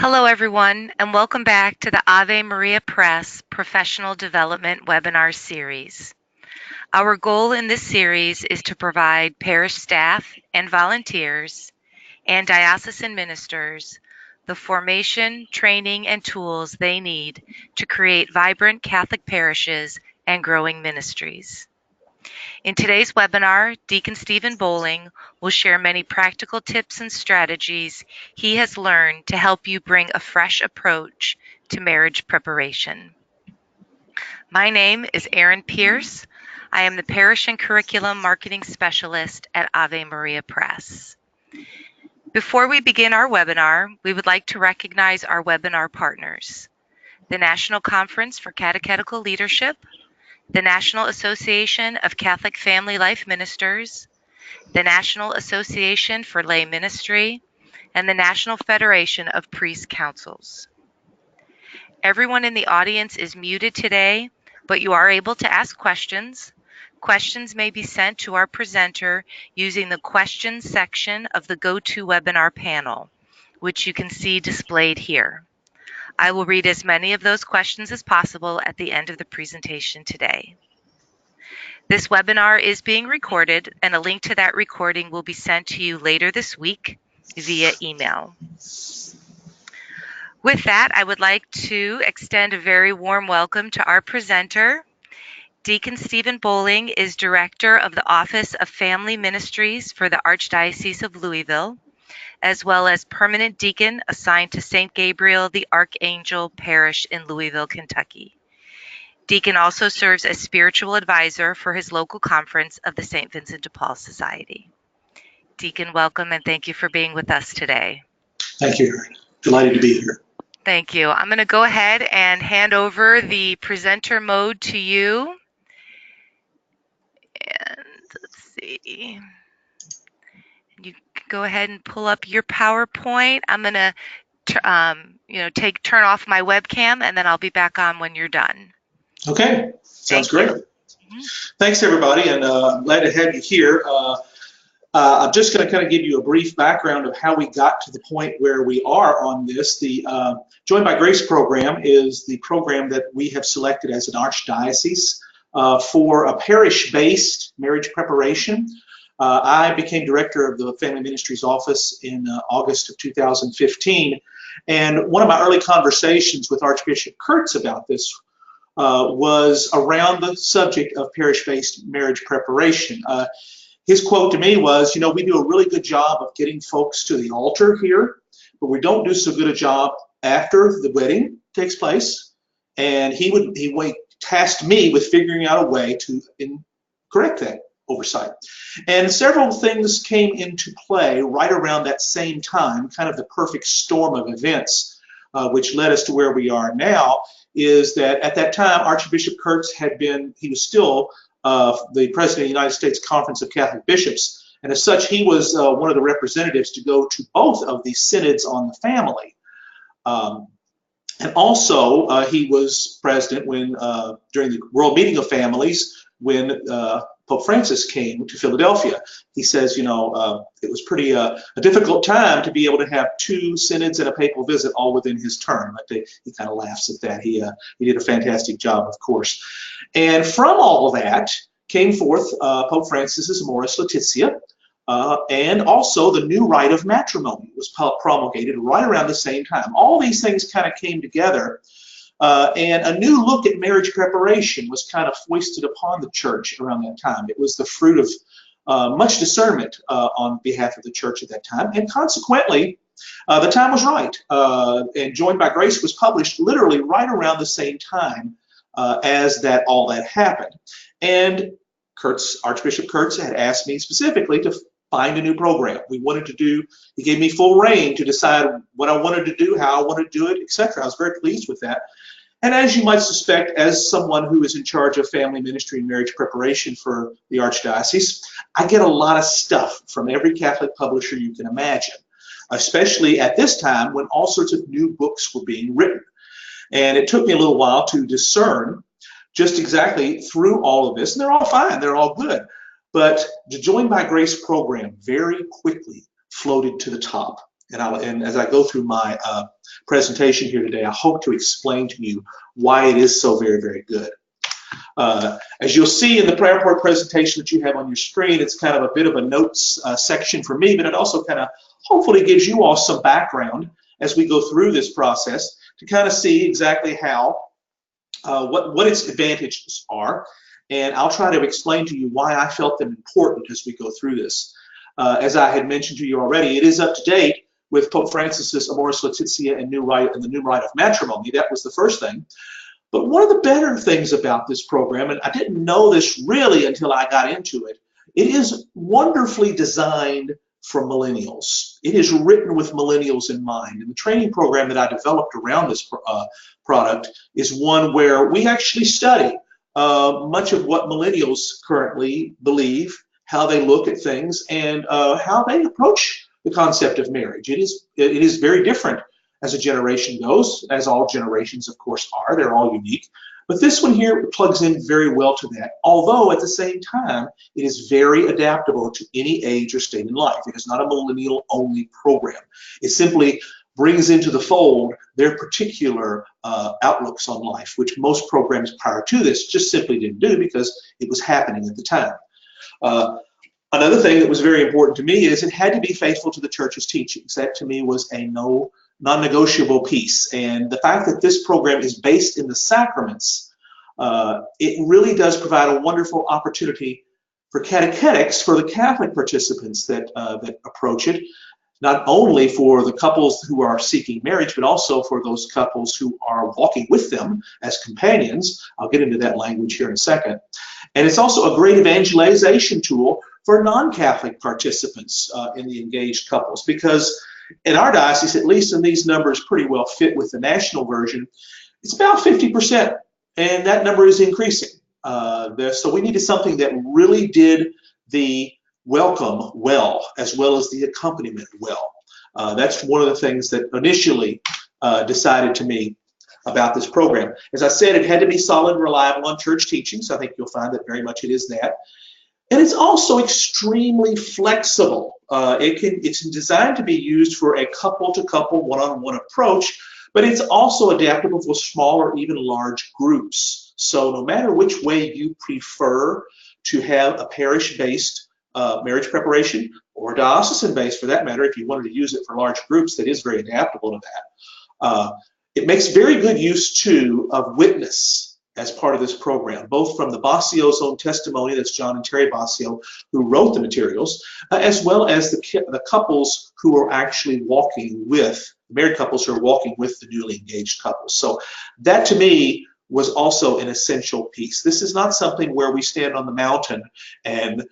Hello, everyone, and welcome back to the Ave Maria Press Professional Development Webinar Series. Our goal in this series is to provide parish staff and volunteers and diocesan ministers the formation, training, and tools they need to create vibrant Catholic parishes and growing ministries. In today's webinar, Deacon Stephen Bowling will share many practical tips and strategies he has learned to help you bring a fresh approach to marriage preparation. My name is Erin Pierce. I am the Parish and Curriculum Marketing Specialist at Ave Maria Press. Before we begin our webinar, we would like to recognize our webinar partners: the National Conference for Catechetical Leadership, the National Association of Catholic Family Life Ministers, the National Association for Lay Ministry, and the National Federation of Priest Councils. Everyone in the audience is muted today, but you are able to ask questions. Questions may be sent to our presenter using the questions section of the GoToWebinar panel, which you can see displayed here. I will read as many of those questions as possible at the end of the presentation today. This webinar is being recorded, and a link to that recording will be sent to you later this week via email. With that, I would like to extend a very warm welcome to our presenter. Deacon Stephen Bowling is Director of the Office of Family Ministries for the Archdiocese of Louisville, as well as Permanent Deacon assigned to St. Gabriel the Archangel Parish in Louisville, Kentucky. Deacon also serves as spiritual advisor for his local conference of the St. Vincent de Paul Society. Deacon, welcome, and thank you for being with us today. Thank you, Erin. Delighted to be here. Thank you. I'm going to go ahead and hand over the presenter mode to you. And let's see. You can go ahead and pull up your PowerPoint. I'm going to turn off my webcam, and then I'll be back on when you're done. Okay, sounds great. Thanks, everybody, and I'm glad to have you here. I'm just going to kind of give you a brief background of how we got to the point where we are on this. The Joined by Grace program is the program that we have selected as an archdiocese for a parish-based marriage preparation. I became director of the Family Ministries office in August of 2015, and one of my early conversations with Archbishop Kurtz about this was around the subject of parish-based marriage preparation. His quote to me was, you know, we do a really good job of getting folks to the altar here, but we don't do so good a job after the wedding takes place. And he tasked me with figuring out a way to correct that oversight. And several things came into play right around that same time, kind of the perfect storm of events, which led us to where we are now, is that at that time, Archbishop Kurtz he was still the president of the United States Conference of Catholic Bishops, and as such, he was one of the representatives to go to both of these synods on the family. And also, he was president when during the World Meeting of Families, when Pope Francis came to Philadelphia. He says, you know, it was pretty a difficult time to be able to have two synods and a papal visit all within his term. He kind of laughs at that. He did a fantastic job, of course. And from all of that came forth Pope Francis's Amoris Laetitia, and also the new rite of matrimony was promulgated right around the same time. All these things kind of came together. And a new look at marriage preparation was kind of foisted upon the church around that time. It was the fruit of much discernment on behalf of the church at that time, and consequently, the time was right. And Joined by Grace was published literally right around the same time as all that happened. And Archbishop Kurtz had asked me specifically to find a new program. He gave me full reign to decide what I wanted to do, how I wanted to do it, etc. I was very pleased with that. And as you might suspect, as someone who is in charge of family ministry and marriage preparation for the Archdiocese, I get a lot of stuff from every Catholic publisher you can imagine, especially at this time when all sorts of new books were being written. And it took me a little while to discern just exactly through all of this, and they're all fine, they're all good. But the Joined by Grace program very quickly floated to the top. And as I go through my presentation here today, I hope to explain to you why it is so very, very good. As you'll see in the prayer report presentation that you have on your screen, it's kind of a bit of a notes section for me, but it also kind of hopefully gives you all some background as we go through this process to kind of see exactly how, what its advantages are. And I'll try to explain to you why I felt them important as we go through this. As I had mentioned to you already, it is up to date with Pope Francis's Amoris Laetitia and the new rite of matrimony. That was the first thing. But one of the better things about this program, and I didn't know this really until I got into it, it is wonderfully designed for millennials. It is written with millennials in mind. And the training program that I developed around this product is one where we actually study much of what millennials currently believe, how they look at things, and how they approach the concept of marriage. It is very different as a generation goes, as all generations, of course, are. They're all unique. But this one here plugs in very well to that, although at the same time, it is very adaptable to any age or state in life. It is not a millennial-only program. It simply brings into the fold their particular outlooks on life, which most programs prior to this just simply didn't do because it was happening at the time. Another thing that was very important to me is it had to be faithful to the church's teachings. That to me was a non-negotiable piece. And the fact that this program is based in the sacraments, it really does provide a wonderful opportunity for catechetics for the Catholic participants that approach it, not only for the couples who are seeking marriage, but also for those couples who are walking with them as companions. I'll get into that language here in a second. And it's also a great evangelization tool for non-Catholic participants in the engaged couples, because in our diocese, at least, and these numbers pretty well fit with the national version, it's about 50%, and that number is increasing. So we needed something that really did the welcome well, as well as the accompaniment well. That's one of the things that initially decided to me about this program. As I said, it had to be solid and reliable on church teachings. I think you'll find that very much it is that. And it's also extremely flexible. It's designed to be used for a couple-to-couple, one-on-one approach, but it's also adaptable for small or even large groups. So no matter which way you prefer to have a parish-based marriage preparation, or diocesan-based for that matter, if you wanted to use it for large groups, that is very adaptable to that. It makes very good use, too, of witness as part of this program, both from the Bassio's own testimony, that's John and Terry Bassio, who wrote the materials, as well as the couples who are actually walking with, married couples who are walking with the newly engaged couples. So that, to me, was also an essential piece. This is not something where we stand on the mountain and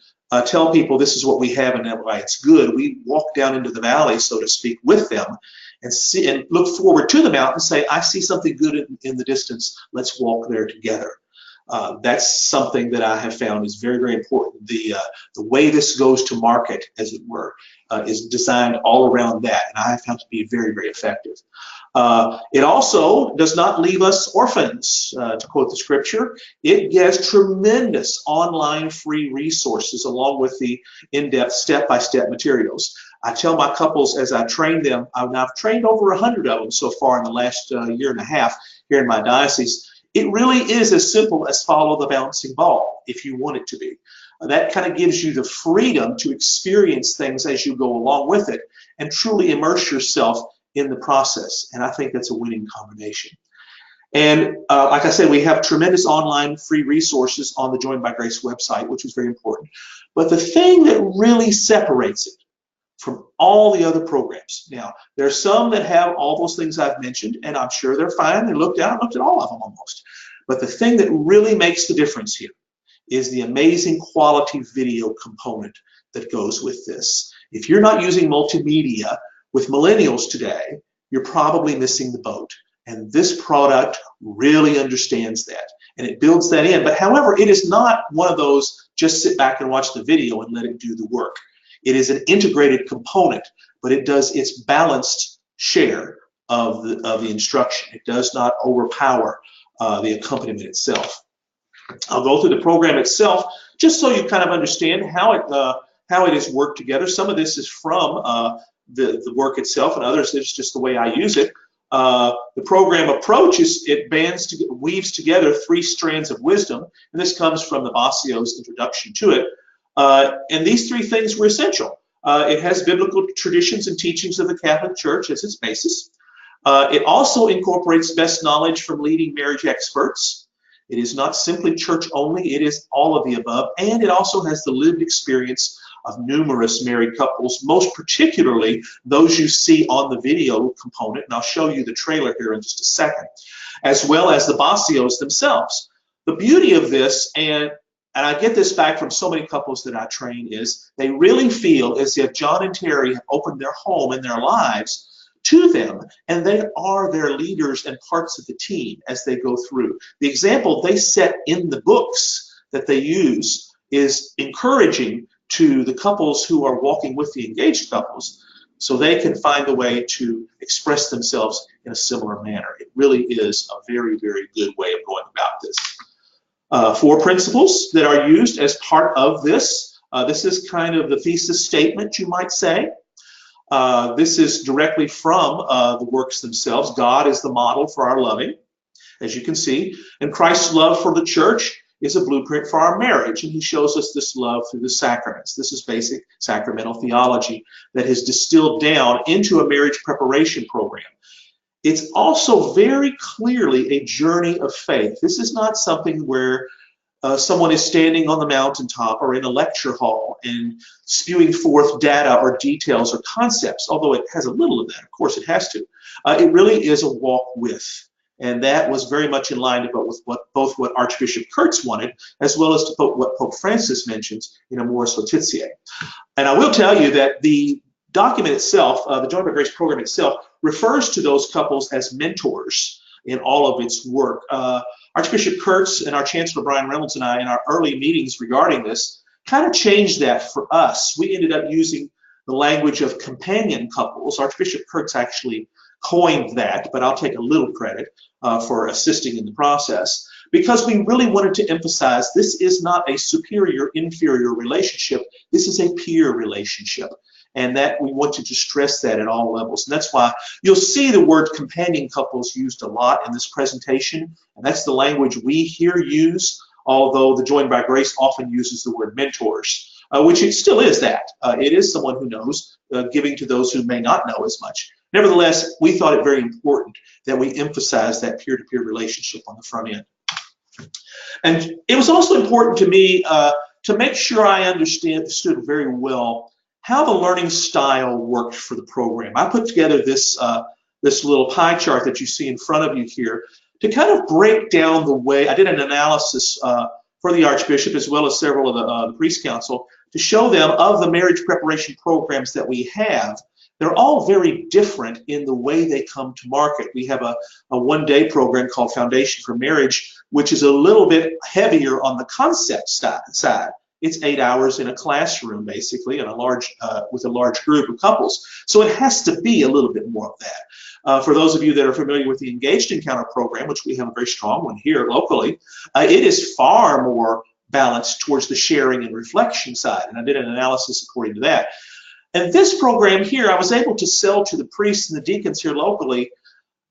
tell people this is what we have and why it's good. We walk down into the valley, so to speak, with them and see and look forward to the mountain and say, I see something good in the distance. Let's walk there together. That's something that I have found is very, very important. The way this goes to market, as it were, is designed all around that, and I have found to be very, very effective. It also does not leave us orphans, to quote the scripture. It gets tremendous online free resources along with the in-depth step-by-step materials. I tell my couples as I train them, I've trained over 100 of them so far in the last year and a half here in my diocese. It really is as simple as follow the bouncing ball if you want it to be. That kind of gives you the freedom to experience things as you go along with it and truly immerse yourself in the process. And I think that's a winning combination. And like I said, we have tremendous online free resources on the Joined by Grace website, which is very important. But the thing that really separates it from all the other programs. Now, there are some that have all those things I've mentioned, and I'm sure they're fine. They looked at all of them almost. But the thing that really makes the difference here is the amazing quality video component that goes with this. If you're not using multimedia with millennials today, you're probably missing the boat. And this product really understands that. And it builds that in. But however, it is not one of those just sit back and watch the video and let it do the work. It is an integrated component, but it does its balanced share of the instruction. It does not overpower the accompaniment itself. I'll go through the program itself just so you kind of understand how it is worked together. Some of this is from the work itself, and others it's just the way I use it. The program approach weaves together 3 strands of wisdom, and this comes from the Bassio's introduction to it. And these 3 things were essential. It has biblical traditions and teachings of the Catholic Church as its basis. It also incorporates best knowledge from leading marriage experts. It is not simply church only, it is all of the above, and it also has the lived experience of numerous married couples, most particularly those you see on the video component, and I'll show you the trailer here in just a second, as well as the Bassios themselves. The beauty of this, and I get this back from so many couples that I train, is they really feel as if John and Terry have opened their home and their lives to them, and they are their leaders and parts of the team as they go through. The example they set in the books that they use is encouraging to the couples who are walking with the engaged couples so they can find a way to express themselves in a similar manner. It really is a very, very good way of going about this. 4 principles that are used as part of this. This is kind of the thesis statement, you might say. This is directly from the works themselves. God is the model for our loving, as you can see, and Christ's love for the church is a blueprint for our marriage, and he shows us this love through the sacraments. This is basic sacramental theology that is distilled down into a marriage preparation program. It's also very clearly a journey of faith. This is not something where someone is standing on the mountaintop or in a lecture hall and spewing forth data or details or concepts, although it has a little of that. Of course, it has to. It really is a walk with. And that was very much in line with both what Archbishop Kurtz wanted, as well as what Pope Francis mentions in Amoris Laetitia. And I will tell you that the document itself, the Joined by Grace program itself, refers to those couples as mentors in all of its work. Archbishop Kurtz and our Chancellor Brian Reynolds and I, in our early meetings regarding this, kind of changed that for us. We ended up using the language of companion couples. Archbishop Kurtz actually coined that, but I'll take a little credit for assisting in the process, because we really wanted to emphasize this is not a superior-inferior relationship. This is a peer relationship, and that we wanted to stress that at all levels. And that's why you'll see the word companion couples used a lot in this presentation, and that's the language we here use, although the Joined by Grace often uses the word mentors, which it still is that. It is someone who knows, giving to those who may not know as much. Nevertheless, we thought it very important that we emphasize that peer-to-peer relationship on the front end. And it was also important to me to make sure I understood very well how the learning style worked for the program. I put together this little pie chart that you see in front of you here to kind of break down the way. I did an analysis for the Archbishop as well as several of the Priest Council to show them of the marriage preparation programs that we have. They're all very different in the way they come to market. We have a one-day program called Foundation for Marriage, which is a little bit heavier on the concept side. It's 8 hours in a classroom, basically, in with a large group of couples. So it has to be a little bit more of that. For those of you that are familiar with the Engaged Encounter program, which we have a very strong one here locally, it is far more balanced towards the sharing and reflection side. And I did an analysis according to that. And this program here, I was able to sell to the priests and the deacons here locally,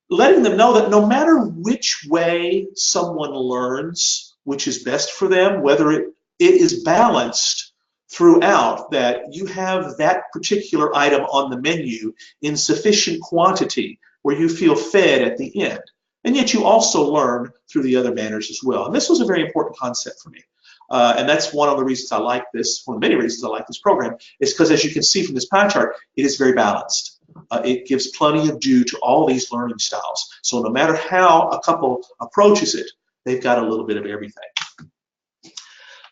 letting them know that no matter which way someone learns, which is best for them, whether it is balanced throughout, that you have that particular item on the menu in sufficient quantity where you feel fed at the end. And yet you also learn through the other manners as well. And this was a very important concept for me. And that's one of the reasons I like this, one of many reasons I like this program, is because as you can see from this pie chart, it is very balanced. It gives plenty of due to all these learning styles. So no matter how a couple approaches it, they've got a little bit of everything.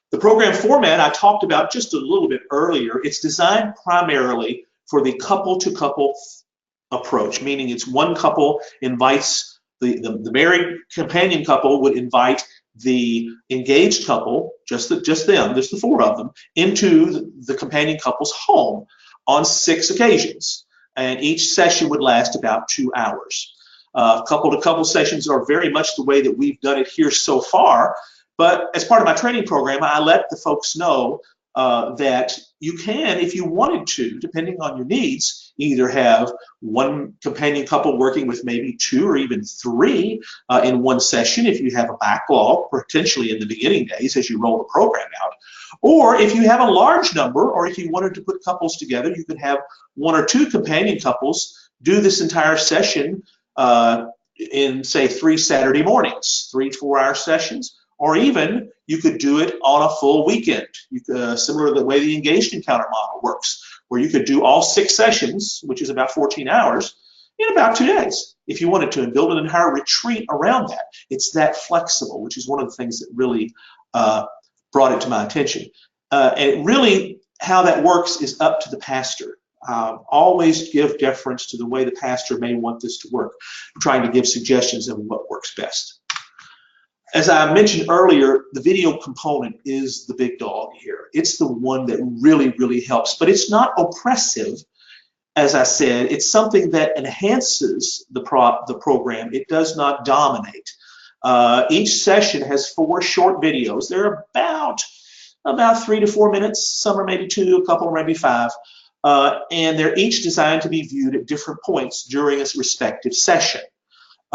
The program format I talked about just a little bit earlier. It's designed primarily for the couple-to-couple approach, meaning it's one couple invites, the married companion couple would invite the engaged couple, just them, just the 4 of them, into the companion couple's home on 6 occasions. And each session would last about 2 hours. Couple-to-couple sessions are very much the way that we've done it here so far. But as part of my training program, I let the folks know that you can, if you wanted to, depending on your needs, either have one companion couple working with maybe 2 or even 3 in one session if you have a backlog, potentially in the beginning days as you roll the program out. Or if you have a large number, or if you wanted to put couples together, you could have 1 or 2 companion couples do this entire session in, say, 3 Saturday mornings, 3 4-hour sessions. Or even you could do it on a full weekend, similar to the way the engaged encounter model works, where you could do all 6 sessions, which is about 14 hours, in about 2 days, if you wanted to, and build an entire retreat around that. It's that flexible, which is one of the things that really brought it to my attention. And really, how that works is up to the pastor. Always give deference to the way the pastor may want this to work, trying to give suggestions of what works best. As I mentioned earlier, the video component is the big dog here. It's the one that really, really helps, but it's not oppressive. As I said, it's something that enhances the program. It does not dominate. Each session has 4 short videos. They're about 3 to 4 minutes. Some are maybe 2, a couple are maybe 5. And they're each designed to be viewed at different points during a respective session.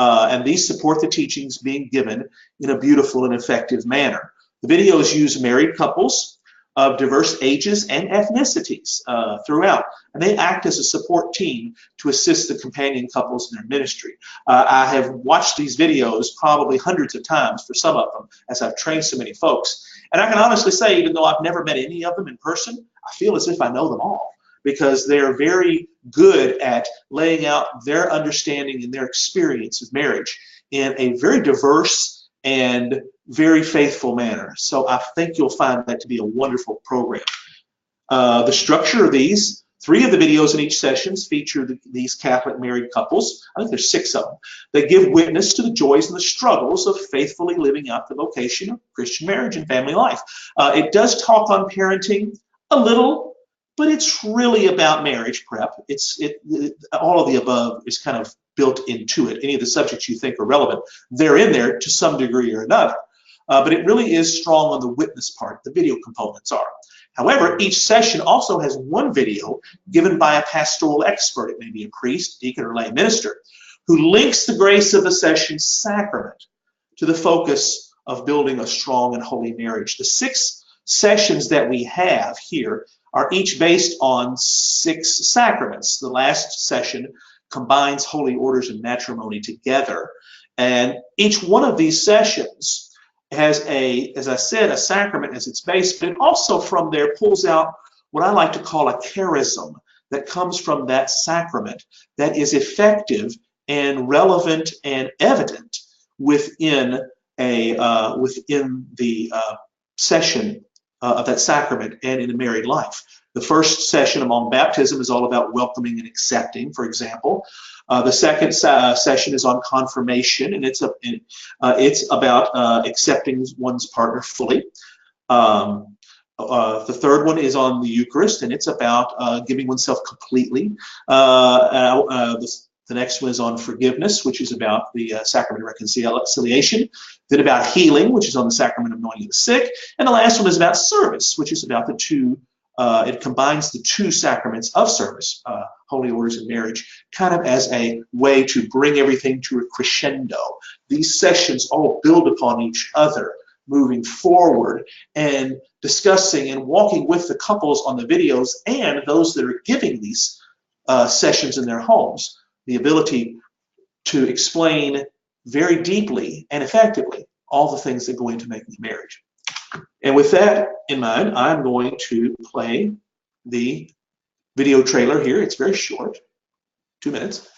And these support the teachings being given in a beautiful and effective manner. The videos use married couples of diverse ages and ethnicities throughout, and they act as a support team to assist the companion couples in their ministry. I have watched these videos probably hundreds of times for some of them, as I've trained so many folks. And I can honestly say, even though I've never met any of them in person, I feel as if I know them all, because they're very good at laying out their understanding and their experience of marriage in a very diverse and very faithful manner. So I think you'll find that to be a wonderful program. The structure of these, 3 of the videos in each session feature these Catholic married couples. I think there's 6 of them. They give witness to the joys and the struggles of faithfully living out the vocation of Christian marriage and family life. It does talk on parenting a little, but it's really about marriage prep. All of the above is kind of built into it. Any of the subjects you think are relevant, they're in there to some degree or another. But it really is strong on the witness part. The video components are. However, each session also has 1 video given by a pastoral expert. It may be a priest, deacon, or lay minister, who links the grace of the session sacrament to the focus of building a strong and holy marriage. The 6 sessions that we have here are each based on 6 sacraments. The last session combines holy orders and matrimony together. And each one of these sessions has as I said, a sacrament as its base, but it also from there pulls out what I like to call a charism that comes from that sacrament that is effective and relevant and evident within the session of that sacrament and in a married life. The first session among baptism is all about welcoming and accepting, for example. The second session is on confirmation, and it's about accepting one's partner fully. The third one is on the Eucharist, and it's about giving oneself completely. The next one is on forgiveness, which is about the sacrament of reconciliation. Then about healing, which is on the sacrament of anointing the sick. And the last one is about service, which is about the 2, it combines the 2 sacraments of service, holy orders and marriage, kind of as a way to bring everything to a crescendo. These sessions all build upon each other, moving forward and discussing and walking with the couples on the videos and those that are giving these sessions in their homes, the ability to explain very deeply and effectively all the things that go into making a marriage. And with that in mind, I'm going to play the video trailer here. It's very short, 2 minutes.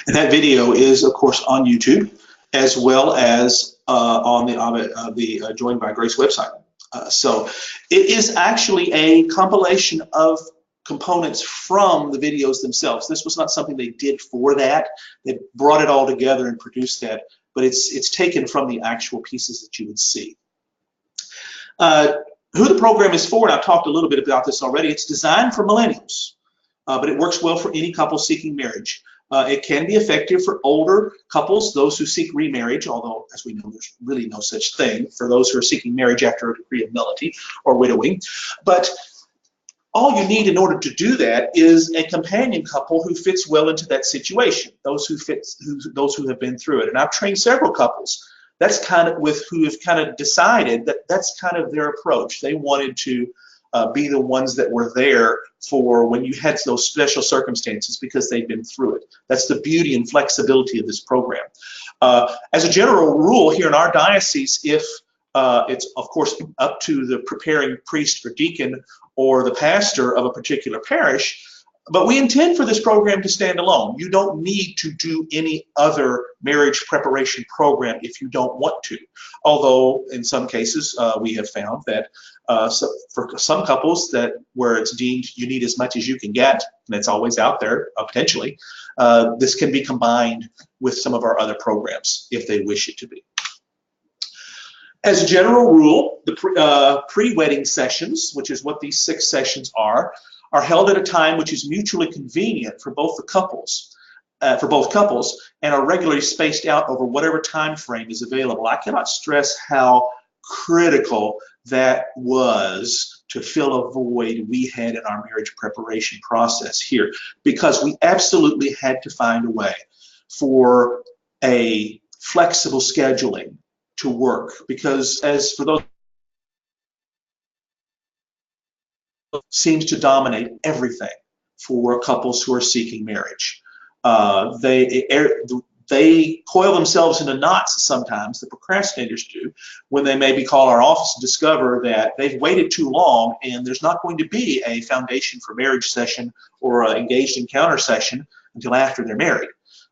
And that video is, of course, on YouTube, as well as on the Joined by Grace website. So it is actually a compilation of components from the videos themselves. This was not something they did for that. They brought it all together and produced that, but it's taken from the actual pieces that you would see. Who the program is for, and I've talked a little bit about this already, it's designed for millennials, but it works well for any couple seeking marriage. It can be effective for older couples, those who seek remarriage, although, as we know, there's really no such thing for those who are seeking marriage after a decree of nullity or widowing. But all you need in order to do that is a companion couple who fits well into that situation, those who have been through it. And I've trained several couples. That's kind of who have kind of decided that that's kind of their approach. They wanted to be the ones that were there for when you had those special circumstances because they've been through it. That's the beauty and flexibility of this program. As a general rule here in our diocese, if it's of course up to the preparing priest or deacon or the pastor of a particular parish, but we intend for this program to stand alone. You don't need to do any other marriage preparation program if you don't want to. Although in some cases we have found that for some couples where it's deemed you need as much as you can get, and it's always out there potentially, this can be combined with some of our other programs if they wish it to be. As a general rule, the pre-wedding sessions, which is what these 6 sessions are held at a time which is mutually convenient for both couples, and are regularly spaced out over whatever time frame is available. I cannot stress how critical that was to fill a void we had in our marriage preparation process here, because we absolutely had to find a way for a flexible scheduling to work, because as for those seems to dominate everything for couples who are seeking marriage. They coil themselves into knots sometimes, the procrastinators do, when they maybe call our office and discover that they've waited too long and there's not going to be a foundation for marriage session or an engaged encounter session until after they're married.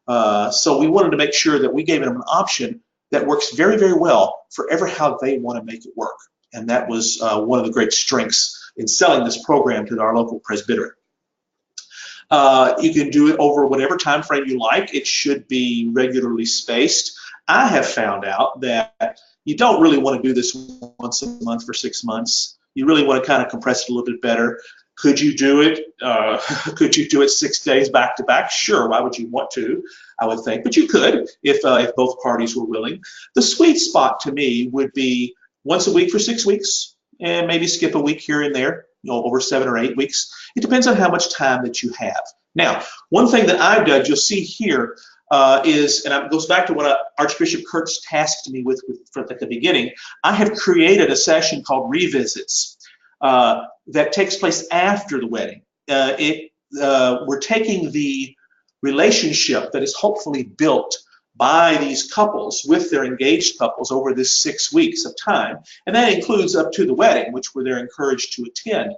So we wanted to make sure that we gave them an option that works very, very well for how they want to make it work. And that was one of the great strengths in selling this program to our local presbytery. You can do it over whatever time frame you like. It should be regularly spaced. I have found out that you don't really want to do this once a month for 6 months. You really want to kind of compress it a little bit better. Could you do it? Could you do it 6 days back to back? Sure. Why would you want to? I would think, but you could if both parties were willing. The sweet spot to me would be once a week for 6 weeks, and maybe skip a week here and there, over 7 or 8 weeks. It depends on how much time that you have. Now, one thing that I've done, you'll see here, is, and it goes back to what Archbishop Kurtz tasked me with at the beginning, I have created a session called Revisits that takes place after the wedding. We're taking the relationship that is hopefully built by these couples with their engaged couples over this 6 weeks of time, and that includes up to the wedding, which they're encouraged to attend.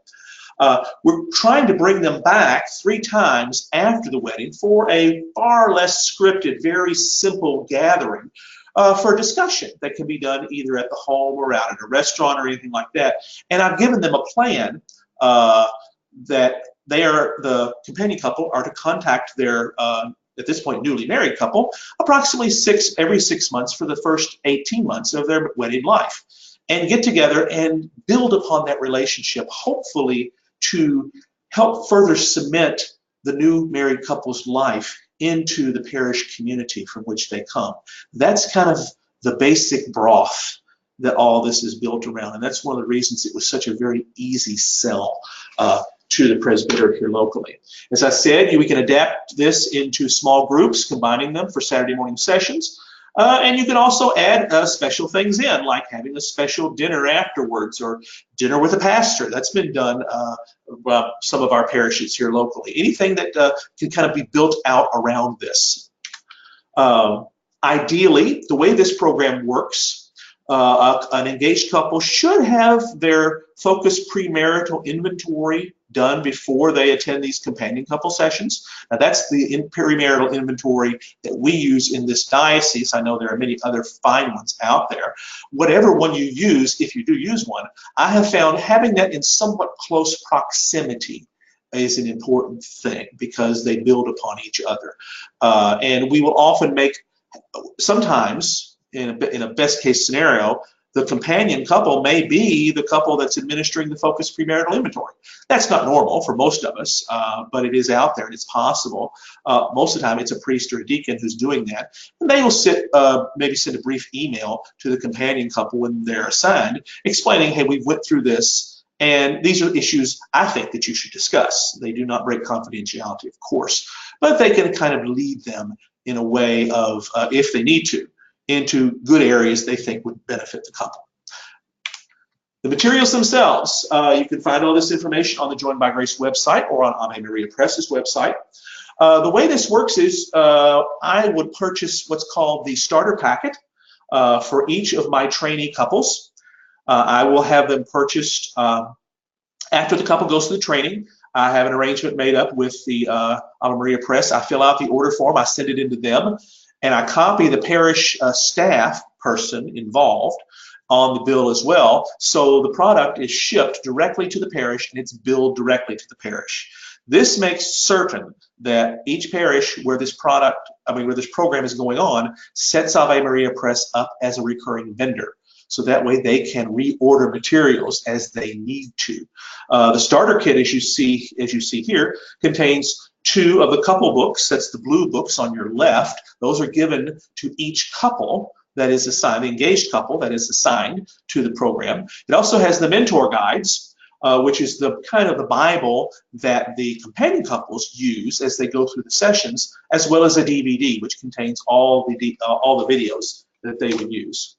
We're trying to bring them back 3 times after the wedding for a far less scripted, very simple gathering for a discussion that can be done either at the home or out at a restaurant or anything like that. And I've given them a plan that the companion couple are to contact their at this point newly married couple approximately every 6 months for the first 18 months of their wedded life, and get together and build upon that relationship, hopefully to help further cement the new married couple's life into the parish community from which they come. That's kind of the basic broth that all this is built around, and that's one of the reasons it was such a very easy sell to the presbytery here locally. As I said, we can adapt this into small groups, combining them for Saturday morning sessions. And you can also add special things in, like having a special dinner afterwards or dinner with a pastor. That's been done by some of our parishes here locally. Anything that can kind of be built out around this. Ideally, the way this program works, An engaged couple should have their focused premarital inventory done before they attend these companion couple sessions. Now, that's the premarital inventory that we use in this diocese. I know there are many other fine ones out there. Whatever one you use, if you do use one, I have found having that in somewhat close proximity is an important thing because they build upon each other. And we will often make, sometimes, in a best case scenario, the companion couple may be the couple that's administering the focused premarital inventory. That's not normal for most of us, but it is out there and it's possible. Most of the time it's a priest or a deacon who's doing that. And they will maybe send a brief email to the companion couple when they're assigned, explaining, hey, we went through this, and these are issues I think that you should discuss. They do not break confidentiality, of course, but they can kind of lead them in a way of, if they need to, into good areas they think would benefit the couple. The materials themselves, you can find all this information on the Joined by Grace website or on Ave Maria Press's website. The way this works is I would purchase what's called the starter packet for each of my trainee couples. I will have them purchased after the couple goes through the training. I have an arrangement made up with the Ave Maria Press. I fill out the order form, I send it into them, and I copy the parish staff person involved on the bill as well. So the product is shipped directly to the parish and it's billed directly to the parish. This makes certain that each parish where this program is going on sets Ave Maria Press up as a recurring vendor. So that way they can reorder materials as they need to. The starter kit, as you see here, contains 2 of the couple books. That's the blue books on your left. Those are given to each couple that is assigned, the engaged couple that is assigned to the program. It also has the mentor guides, which is the kind of the Bible that the companion couples use as they go through the sessions, as well as a DVD, which contains all the videos that they would use.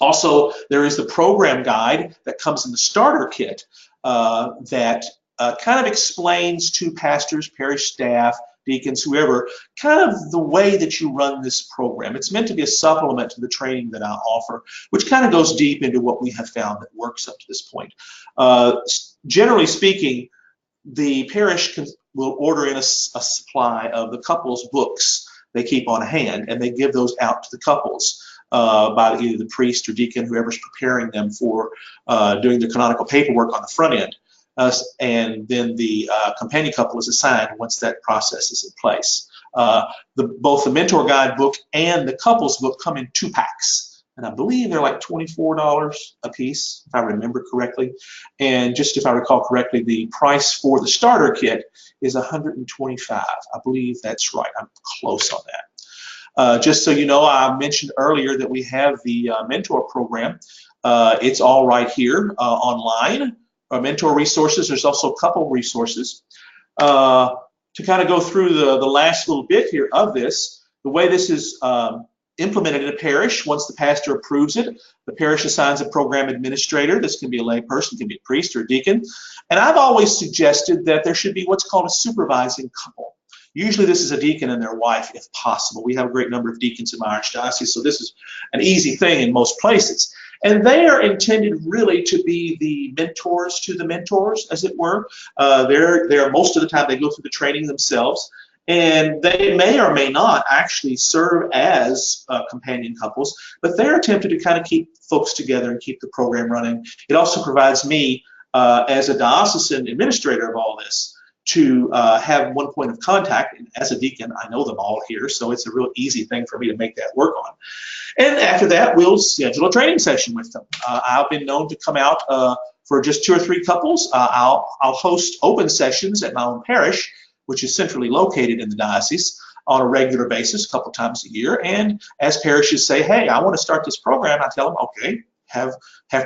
Also, there is the program guide that comes in the starter kit that kind of explains to pastors, parish staff, deacons, whoever, kind of the way that you run this program. It's meant to be a supplement to the training that I offer, which kind of goes deep into what we have found that works up to this point. Generally speaking, the parish will order in a supply of the couples' books they keep on hand, and they give those out to the couples by either the priest or deacon, whoever's preparing them for doing the canonical paperwork on the front end. And then the companion couple is assigned once that process is in place. Both the mentor guide book and the couples book come in 2 packs. And I believe they're like $24 a piece, if I remember correctly. And just if I recall correctly, the price for the starter kit is $125. I believe that's right. I'm close on that. Just so you know, I mentioned earlier that we have the mentor program. It's all right here online. Mentor resources. There's also couple resources. To kind of go through the last little bit here of this, the way this is implemented in a parish, once the pastor approves it, the parish assigns a program administrator. This can be a lay person, can be a priest or a deacon. And I've always suggested that there should be what's called a supervising couple. Usually this is a deacon and their wife, if possible. We have a great number of deacons in my archdiocese, so this is an easy thing in most places. And they are intended really to be the mentors to the mentors, as it were. They're most of the time they go through the training themselves, and they may or may not actually serve as companion couples, but they're attempted to kind of keep folks together and keep the program running. It also provides me, as a diocesan administrator of all this, to have one point of contact. And as a deacon, I know them all here, so it's a real easy thing for me to make that work on. And after that, we'll schedule a training session with them. I've been known to come out for just 2 or 3 couples. I'll host open sessions at my own parish, which is centrally located in the diocese, on a regular basis, a couple times a year. And as parishes say, hey, I want to start this program, I tell them, okay, have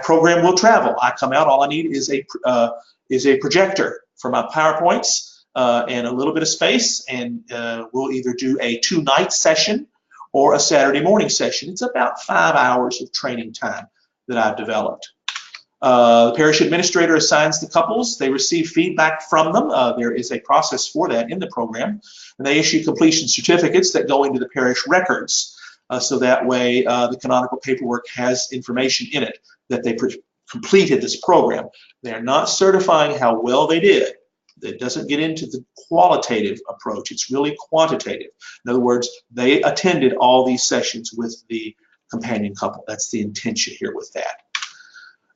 program will travel. I come out, all I need is a projector for my PowerPoints and a little bit of space, and we'll either do a 2-night session or a Saturday morning session. It's about 5 hours of training time that I've developed. The parish administrator assigns the couples. They receive feedback from them. There is a process for that in the program, and they issue completion certificates that go into the parish records. so that way the canonical paperwork has information in it that they completed this program. They're not certifying how well they did. It doesn't get into the qualitative approach. It's really quantitative. In other words, they attended all these sessions with the companion couple. That's the intention here with that.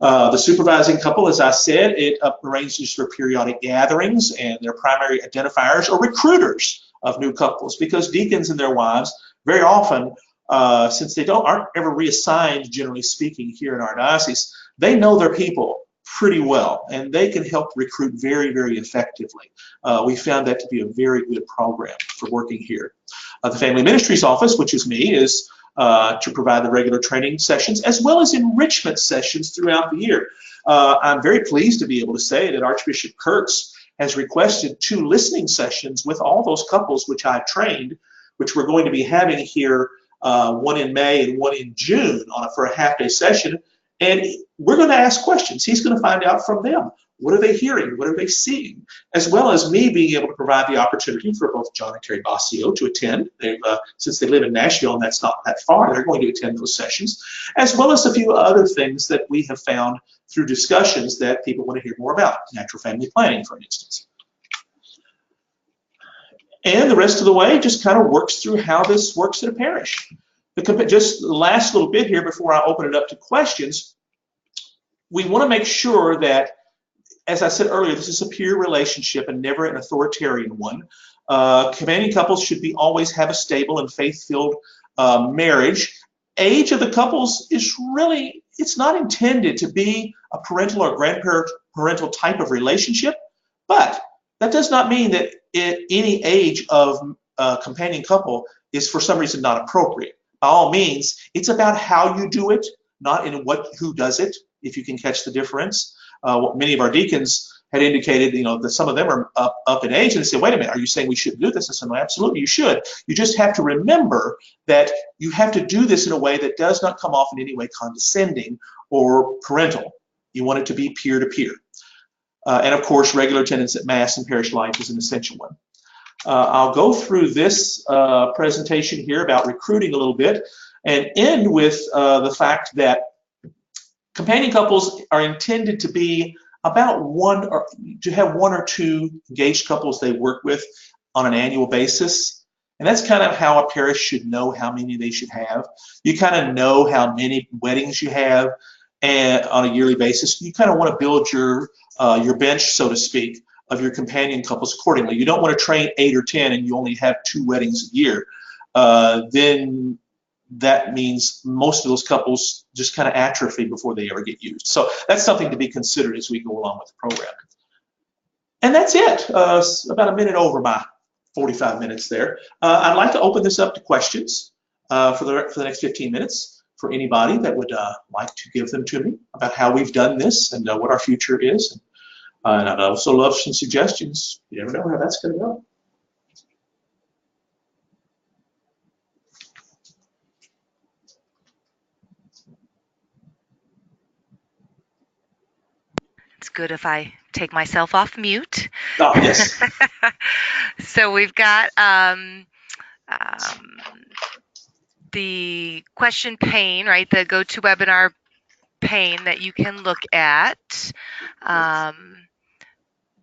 The supervising couple, as I said, it arranges for periodic gatherings, and their primary identifiers are recruiters of new couples, because deacons and their wives very often, since they aren't ever reassigned, generally speaking, here in our diocese, they know their people pretty well, and they can help recruit very, very effectively. We found that to be a very good program for working here. The Family Ministries Office, which is me, is to provide the regular training sessions as well as enrichment sessions throughout the year. I'm very pleased to be able to say that Archbishop Kurtz has requested 2 listening sessions with all those couples which I've trained, which we're going to be having here, one in May and one in June for a half-day session. And we're going to ask questions. He's going to find out from them. What are they hearing? What are they seeing? As well as me being able to provide the opportunity for both John and Terry Basio to attend. Since they live in Nashville and that's not that far, they're going to attend those sessions, as well as a few other things that we have found through discussions that people want to hear more about, natural family planning, for instance. And the rest of the way just kind of works through how this works at a parish. Just the last little bit here before I open it up to questions, we want to make sure that, as I said earlier, this is a peer relationship and never an authoritarian one. Companion couples should always have a stable and faith-filled marriage. Age of the couples is really, it's not intended to be a parental or grandparental type of relationship, but that does not mean that any age of a companion couple is for some reason not appropriate. By all means, it's about how you do it, not in who does it, if you can catch the difference. Many of our deacons had indicated, that some of them are up in age, and they say, wait a minute, are you saying we shouldn't do this? I said, no, absolutely, you should. You just have to remember that you have to do this in a way that does not come off in any way condescending or parental. You want it to be peer-to-peer. And of course, regular attendance at Mass and parish life is an essential one. I'll go through this presentation here about recruiting a little bit and end with the fact that companion couples are intended to be about one or two engaged couples they work with on an annual basis. And that's kind of how a parish should know how many they should have. You kind of know how many weddings you have and on a yearly basis. You kind of want to build your bench, so to speak, of your companion couples accordingly. You don't want to train 8 or 10 and you only have 2 weddings a year. Then that means most of those couples just kind of atrophy before they ever get used. So that's something to be considered as we go along with the program. And that's it. About a minute over my 45 minutes there. I'd like to open this up to questions for the next 15 minutes for anybody that would like to give them to me about how we've done this and what our future is. And I'd also love some suggestions. You never know how that's going to go. It's good if I take myself off mute. Oh, yes. So we've got the question pane, right? The GoToWebinar pane that you can look at.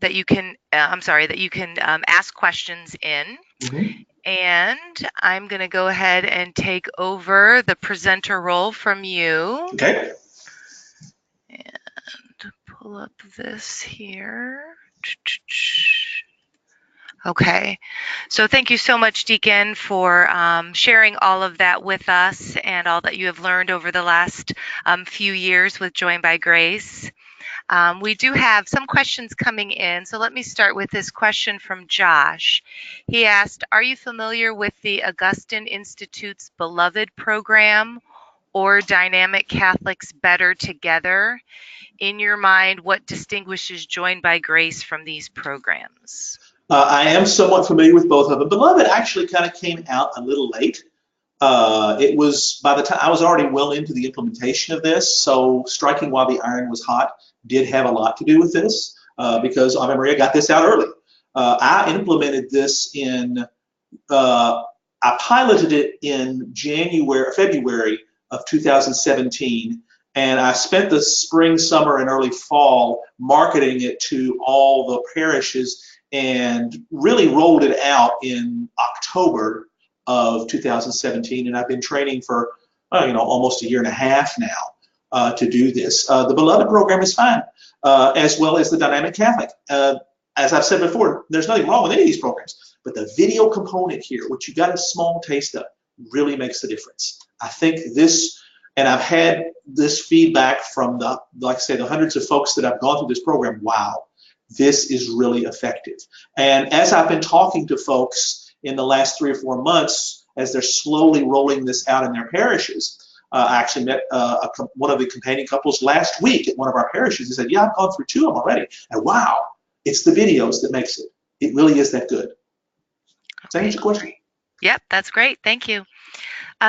That you can ask questions in. Mm-hmm. And I'm going to go ahead and take over the presenter role from you. Okay. And pull up this here. Okay. So thank you so much, Deacon, for sharing all of that with us and all that you have learned over the last few years with Joined by Grace. We do have some questions coming in, so let me start with this question from Josh. He asked, are you familiar with the Augustine Institute's Beloved program or Dynamic Catholics Better Together? In your mind, what distinguishes Joined by Grace from these programs? I am somewhat familiar with both of them. Beloved actually kind of came out a little late. It was by the time I was already well into the implementation of this, so striking while the iron was hot did have a lot to do with this because Ave Maria got this out early. I implemented this in, I I piloted it in February of 2017, and I spent the spring, summer, and early fall marketing it to all the parishes, and really rolled it out in October of 2017. And I've been training for almost a year and a half now to do this. The Beloved program is fine, as well as the Dynamic Catholic. As I've said before, there's nothing wrong with any of these programs, but the video component here, which you got a small taste of, really makes the difference. I think this, and I've had this feedback from the hundreds of folks that I've gone through this program. Wow, this is really effective. And as I've been talking to folks in the last 3 or 4 months, as they're slowly rolling this out in their parishes, I actually met one of the companion couples last week at one of our parishes. He said, yeah, I've gone through 2 of them already. And wow, it's the videos that makes it. It really is that good. Does that answer your question? Yep, that's great. Thank you.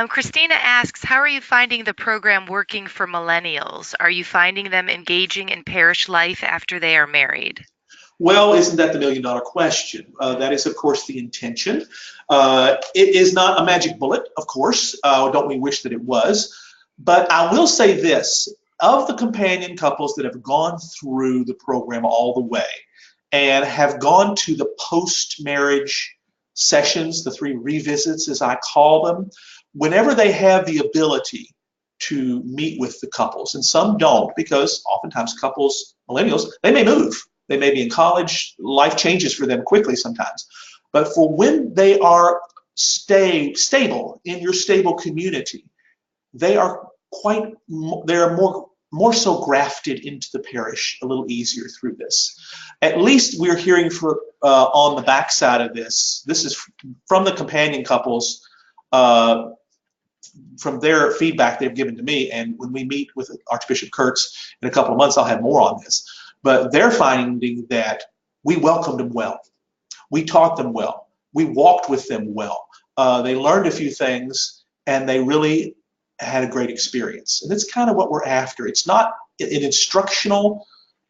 Christina asks, how are you finding the program working for millennials? Are you finding them engaging in parish life after they are married? Well, isn't that the million-dollar question? That is, of course, the intention. It is not a magic bullet, of course. Don't we wish that it was? But I will say this. Of the companion couples that have gone through the program all the way and have gone to the post-marriage sessions, the 3 revisits, as I call them, whenever they have the ability to meet with the couples, and some don't, because oftentimes couples, millennials, they may move. They may be in college. Life changes for them quickly sometimes. But for when they are stable in your stable community, they are more so grafted into the parish a little easier through this. At least we're hearing on the backside of this. This is from the companion couples, from their feedback they've given to me. And when we meet with Archbishop Kurtz in a couple of months, I'll have more on this. But they're finding that we welcomed them well. We taught them well. We walked with them well. They learned a few things, and they really had a great experience. And that's kind of what we're after. It's not an instructional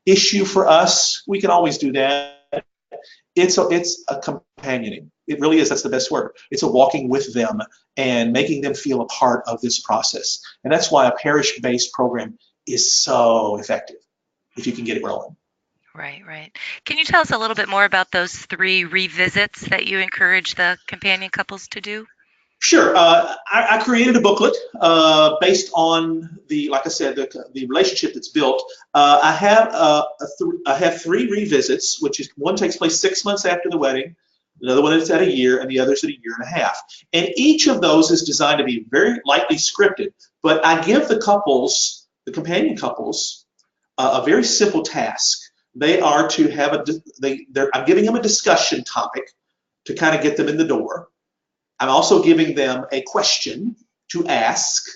issue for us. We can always do that. It's a companioning. It really is. That's the best word. It's a walking with them and making them feel a part of this process. And that's why a parish-based program is so effective, if you can get it rolling. Right, right. Can you tell us a little bit more about those 3 revisits that you encourage the companion couples to do? Sure. I created a booklet based on like I said, the relationship that's built. I have 3 revisits, which is one takes place 6 months after the wedding, another one is at a year, and the other's at a year and a half. And each of those is designed to be very lightly scripted, but I give the couples, the companion couples, a very simple task. They are to have I'm giving them a discussion topic to kind of get them in the door. I'm also giving them a question to ask,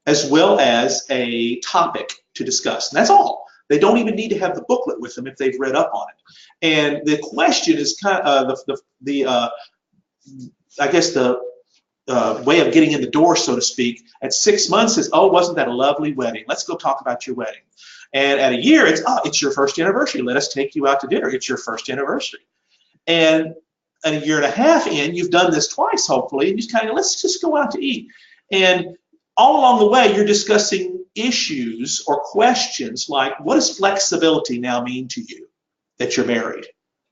as well as a topic to discuss. And that's all. They don't even need to have the booklet with them if they've read up on it. And the question is kind of I guess the way of getting in the door, so to speak. At 6 months is, oh, wasn't that a lovely wedding? Let's go talk about your wedding. And at a year, it's your first anniversary. Let us take you out to dinner. It's your first anniversary. And a year and a half in, you've done this twice, hopefully, and you just kind of, let's just go out to eat. And all along the way, you're discussing issues or questions like, what does flexibility now mean to you that you're married?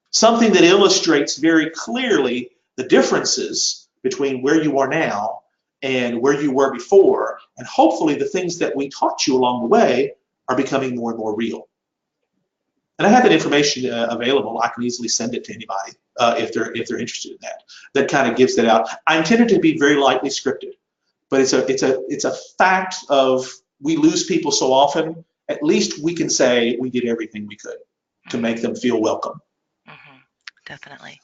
Something that illustrates very clearly the differences between where you are now and where you were before, and hopefully the things that we taught you along the way are becoming more and more real. And I have that information available. I can easily send it to anybody if they're interested in that. That kind of gives that out. I intended to be very lightly scripted, but it's a fact of we lose people so often. At least we can say we did everything we could to make them feel welcome. Definitely.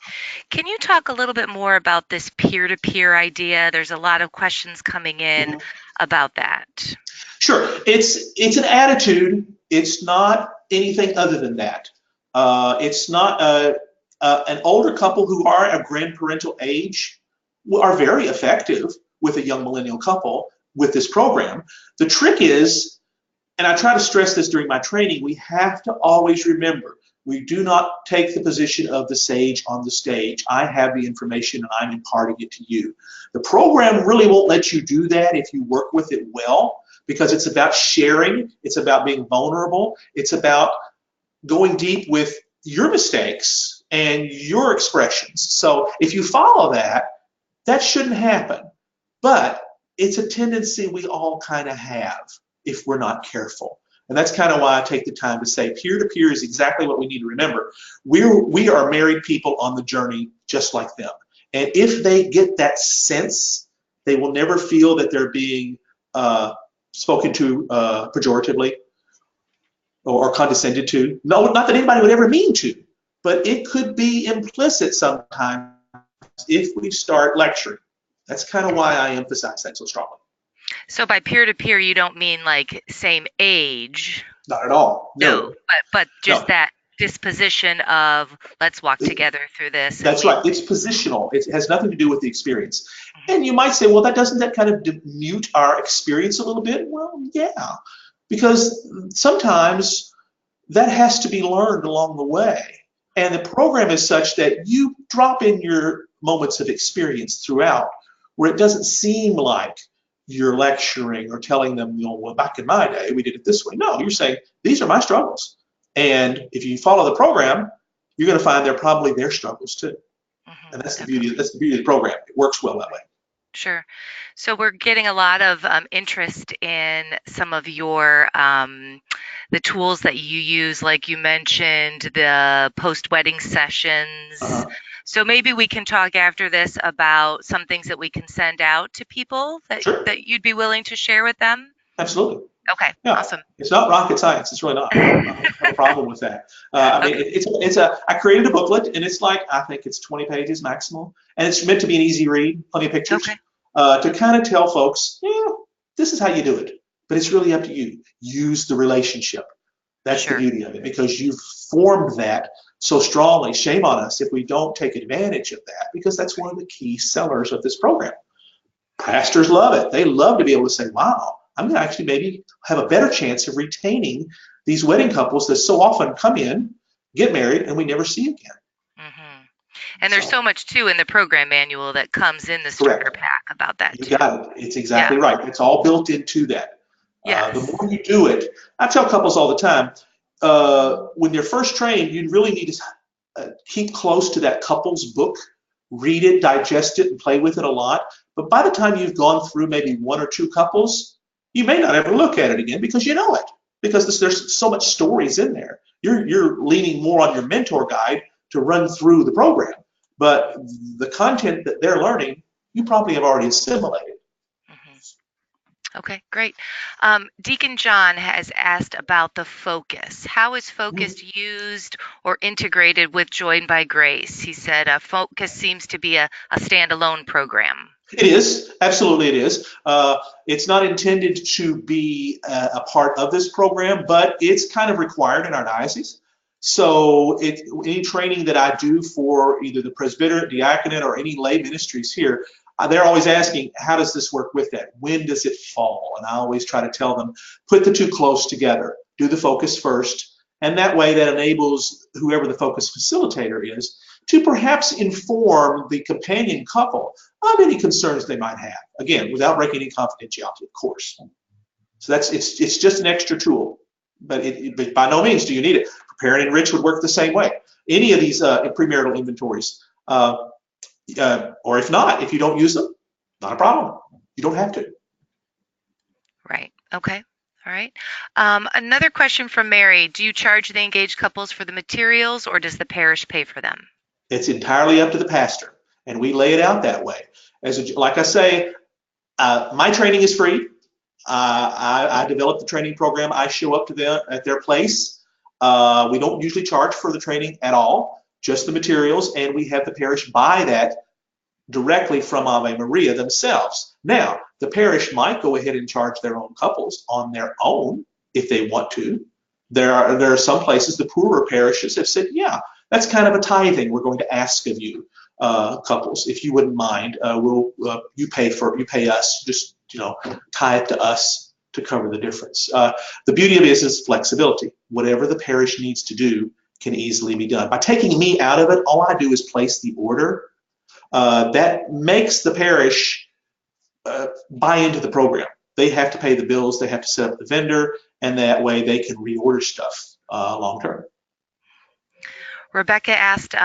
Can you talk a little bit more about this peer-to-peer idea? There's a lot of questions coming in about that. Sure. It's an attitude. It's not anything other than that. It's not an older couple who are of grandparental age are very effective with a young millennial couple with this program. The trick is and I try to stress this during my training, we have to always remember, we do not take the position of the sage on the stage. I have the information and I'm imparting it to you. The program really won't let you do that if you work with it well, because it's about sharing, it's about being vulnerable, it's about going deep with your mistakes and your expressions. So if you follow that, that shouldn't happen. But it's a tendency we all kind of have if we're not careful. And that's kind of why I take the time to say peer-to-peer is exactly what we need to remember. We are married people on the journey just like them. And if they get that sense, they will never feel that they're being spoken to pejoratively or condescended to. No, not that anybody would ever mean to, but it could be implicit sometimes if we start lecturing. That's kind of why I emphasize that so strongly. So by peer-to-peer, you don't mean like same age? Not at all. No. But just No. that disposition of let's walk together through this. That's right. It's positional. It has nothing to do with the experience. And you might say, well, doesn't that kind of mute our experience a little bit? Well, yeah, because sometimes that has to be learned along the way. And the program is such that you drop in your moments of experience throughout, where it doesn't seem like you're lecturing or telling them, well, back in my day, we did it this way. No, you're saying, these are my struggles. And if you follow the program, you're going to find they're probably their struggles too. And that's the beauty. That's the beauty of the program. It works well that way. Sure. So we're getting a lot of interest in some of your the tools that you use, like you mentioned, the post-wedding sessions. So maybe we can talk after this about some things that we can send out to people that you'd be willing to share with them. Absolutely. Okay. Yeah. Awesome. It's not rocket science. It's really not. I don't have a problem with that. I mean, I created a booklet, and it's like, I think it's 20 pages maximum, and it's meant to be an easy read, plenty of pictures, to kind of tell folks, this is how you do it. But it's really up to you. Use the relationship. That's the beauty of it, because you've formed that so strongly. Shame on us if we don't take advantage of that, because that's one of the key sellers of this program. Pastors love it. They love to be able to say, wow, I'm going to actually maybe have a better chance of retaining these wedding couples that so often come in, get married, and we never see again. And there's so much, too, in the program manual that comes in the starter pack about that, You got it. It's exactly right. It's all built into that. The more you do it, I tell couples all the time, when they're first trained, you really need to keep close to that couple's book, read it, digest it, and play with it a lot. But by the time you've gone through maybe one or two couples, you may not ever look at it again because you know it, because there's so much stories in there. You're leaning more on your mentor guide to run through the program. But the content that they're learning, you probably have already assimilated. Okay, great. Deacon John has asked about the focus. How is focus used or integrated with Joined by Grace? He said focus seems to be a standalone program. It is. Absolutely it is. It's not intended to be a part of this program, but it's kind of required in our diocese. So any training that I do for either the presbyterate, diaconate, or any lay ministries here, they're always asking, how does this work with that? When does it fall? And I always try to tell them, put the two close together. Do the focus first. And that way that enables whoever the focus facilitator is to perhaps inform the companion couple of any concerns they might have. Again, without breaking any confidentiality, of course. So it's just an extra tool. But by no means do you need it. Prepare and Enrich would work the same way. Any of these premarital inventories. Or if not, if you don't use them, not a problem. You don't have to. Right. Okay. All right. Another question from Mary. Do you charge the engaged couples for the materials, or does the parish pay for them? It's entirely up to the pastor, and we lay it out that way. Like I say, my training is free. I develop the training program. I show up to them at their place. We don't usually charge for the training at all, just the materials, and we have the parish buy that directly from Ave Maria themselves. Now, the parish might go ahead and charge their own couples on their own if they want to. There are some places, the poorer parishes have said, yeah, that's kind of a tithing we're going to ask of you, couples, if you wouldn't mind. You pay us, just tithe to us to cover the difference. The beauty of it is flexibility. Whatever the parish needs to do can easily be done. By taking me out of it, all I do is place the order. That makes the parish buy into the program. They have to pay the bills, they have to set up the vendor, and that way they can reorder stuff long term. Rebecca asked,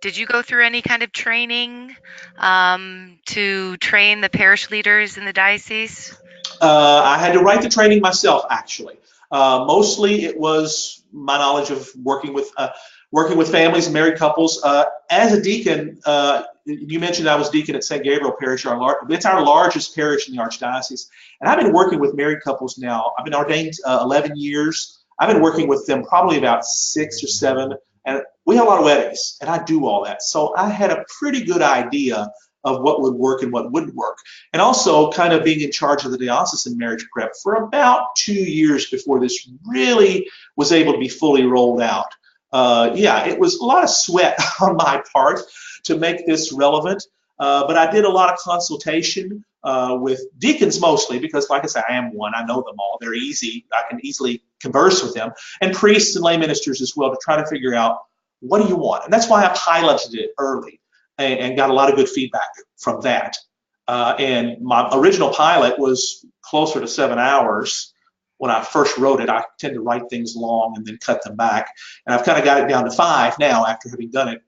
did you go through any kind of training to train the parish leaders in the diocese? I had to write the training myself, actually. Mostly it was my knowledge of working with families and married couples. As a deacon, you mentioned I was deacon at St. Gabriel Parish. It's our largest parish in the Archdiocese. And I've been working with married couples now. I've been ordained 11 years. I've been working with them probably about 6 or 7. And we have a lot of weddings, and I do all that. So I had a pretty good idea of what would work and what wouldn't work. And also kind of being in charge of the diocesan marriage prep for about 2 years before this really was able to be fully rolled out. Yeah, it was a lot of sweat on my part to make this relevant, but I did a lot of consultation with deacons mostly, because like I said, I am one. I know them all. They're easy. I can easily converse with them, and priests and lay ministers as well, to try to figure out, what do you want? And that's why I piloted it early and got a lot of good feedback from that. And my original pilot was closer to 7 hours. When I first wrote it, I tend to write things long and then cut them back. And I've kind of got it down to 5 now after having done it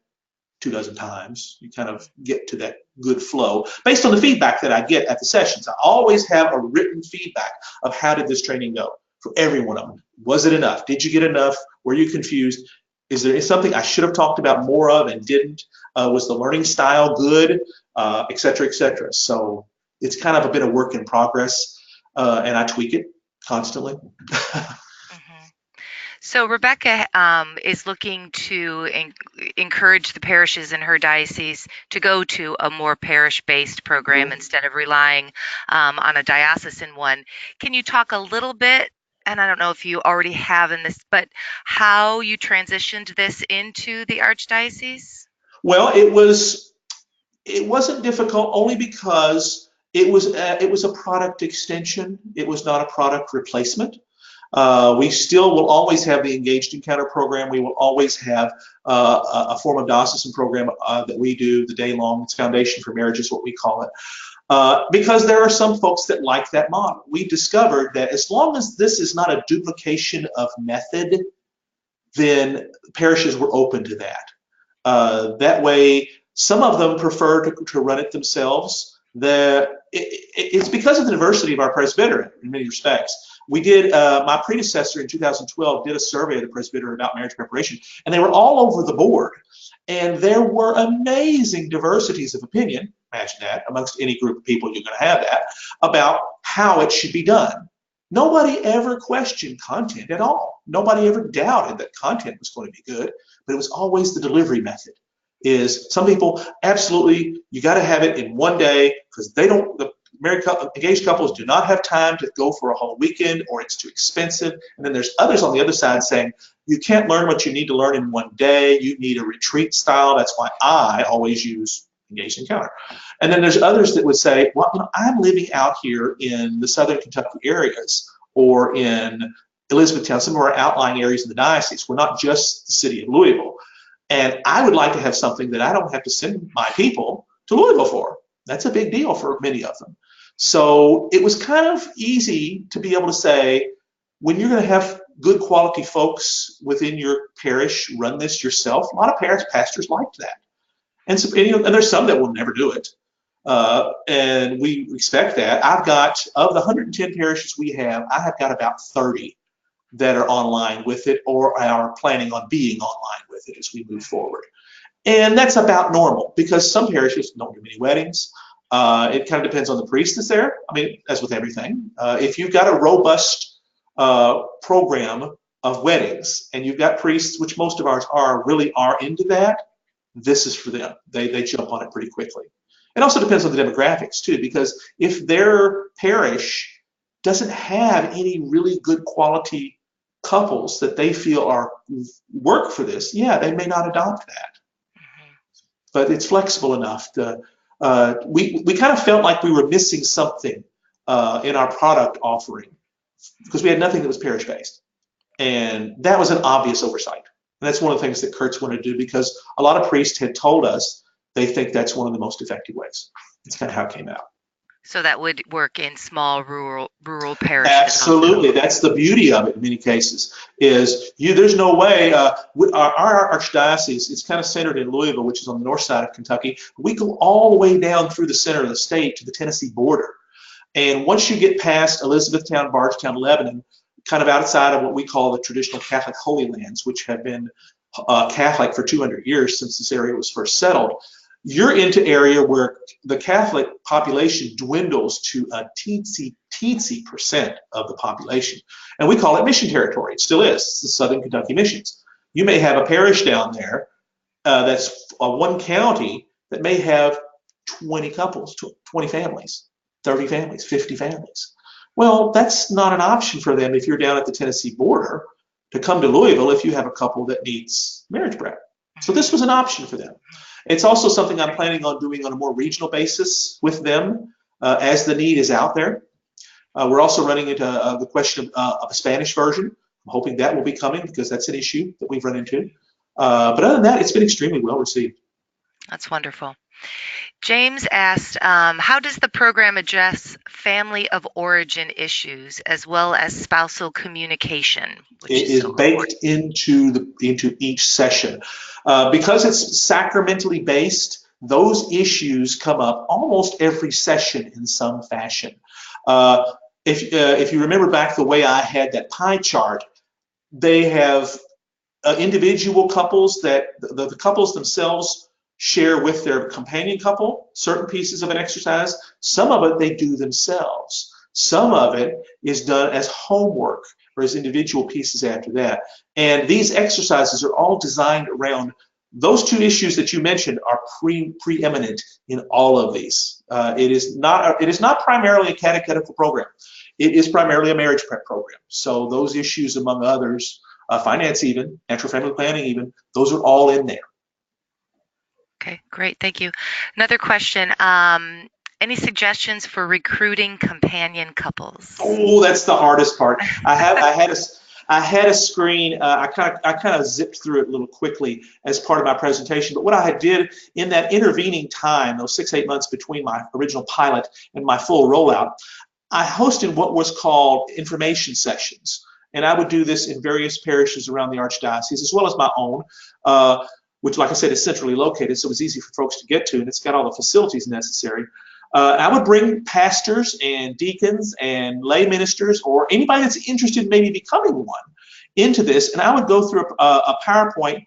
24 times. You kind of get to that good flow based on the feedback that I get at the sessions. I always have a written feedback of how did this training go for every one of them. Was it enough? Did you get enough? Were you confused? Is there something I should have talked about more of and didn't? Was the learning style good? Et cetera, et cetera. So it's kind of been a work in progress, and I tweak it constantly. So Rebecca is looking to encourage the parishes in her diocese to go to a more parish-based program instead of relying on a diocesan one. Can you talk a little bit, and I don't know if you already have in this, but how you transitioned this into the Archdiocese? Well, it wasn't difficult, only because it was a product extension. It was not a product replacement. We still will always have the Engaged Encounter program. We will always have a form of diocesan program that we do, the day long. It's Foundation for Marriage is what we call it. Because there are some folks that like that model. We discovered that as long as this is not a duplication of method, then parishes were open to that. That way, some of them prefer to run it themselves. It's because of the diversity of our presbyterate in many respects. We did, my predecessor in 2012 did a survey of the presbyterate about marriage preparation, and they were all over the board. And there were amazing diversities of opinion, imagine that, amongst any group of people you're going to have that, about how it should be done. Nobody ever questioned content at all. Nobody ever doubted that content was going to be good, but it was always the delivery method. Is some people, absolutely, you got to have it in one day, because the engaged couples do not have time to go for a whole weekend, or it's too expensive. And then there's others on the other side saying, you can't learn what you need to learn in one day. You need a retreat style. That's why I always use Engaged Encounter. And then there's others that would say, well, I'm living out here in the Southern Kentucky areas, or in Elizabethtown, some of our outlying areas in the diocese. We're not just the city of Louisville. And I would like to have something that I don't have to send my people to Louisville for. That's a big deal for many of them. So it was kind of easy to be able to say, when you're going to have good quality folks within your parish run this yourself, a lot of parish pastors liked that. And there's some that will never do it. And we expect that. I've got, of the 110 parishes we have, I have got about 30 that are online with it, or are planning on being online with it as we move forward. And that's about normal, because some parishes don't do many weddings. It kind of depends on the priest that's there. I mean, as with everything, if you've got a robust program of weddings, and you've got priests, which most of ours really are into that, this is for them. They jump on it pretty quickly. It also depends on the demographics too, because if their parish doesn't have any really good quality couples that they feel are work for this, yeah, they may not adopt that. But it's flexible enough to, we kind of felt like we were missing something in our product offering. because we had nothing that was parish-based. And that was an obvious oversight. And that's one of the things that Kurtz wanted to do, because a lot of priests had told us they think that's one of the most effective ways. That's kind of how it came out. So that would work in small rural parishes. Absolutely. Also. That's the beauty of it in many cases, is there's no way, our archdiocese, it's kind of centered in Louisville, which is on the north side of Kentucky. We go all the way down through the center of the state to the Tennessee border. And once you get past Elizabethtown, Bardstown, Lebanon, kind of outside of what we call the traditional Catholic Holy Lands, which have been Catholic for 200 years since this area was first settled, you're into area where the Catholic population dwindles to a teensy percent of the population. And we call it mission territory. It still is. It's the Southern Kentucky Missions. You may have a parish down there that's one county that may have 20 couples, 20 families, 30 families, 50 families. Well, that's not an option for them if you're down at the Tennessee border to come to Louisville if you have a couple that needs marriage prep. So this was an option for them. It's also something I'm planning on doing on a more regional basis with them as the need is out there. We're also running into the question of a Spanish version. I'm hoping that will be coming, because that's an issue that we've run into. But other than that, it's been extremely well received. That's wonderful. James asked, how does the program address family of origin issues as well as spousal communication? It is baked into each session. Because it's sacramentally based, those issues come up almost every session in some fashion. If you remember back the way I had that pie chart, they have individual couples that the couples themselves share with their companion couple certain pieces of an exercise. Some of it they do themselves. Some of it is done as homework or as individual pieces after that. And these exercises are all designed around those two issues that you mentioned are preeminent in all of these. It is not primarily a catechetical program. It is primarily a marriage prep program. So those issues, among others, finance even, natural family planning even, those are all in there. Okay, great, thank you. Another question, any suggestions for recruiting companion couples? Oh, that's the hardest part. I had a screen. I kind of zipped through it a little quickly as part of my presentation. But what I did in that intervening time, those 6-8 months between my original pilot and my full rollout, I hosted what was called information sessions. And I would do this in various parishes around the Archdiocese, as well as my own, which, like I said, is centrally located, so it's easy for folks to get to, and it's got all the facilities necessary. I would bring pastors and deacons and lay ministers, or anybody that's interested in maybe becoming one, into this, and I would go through a PowerPoint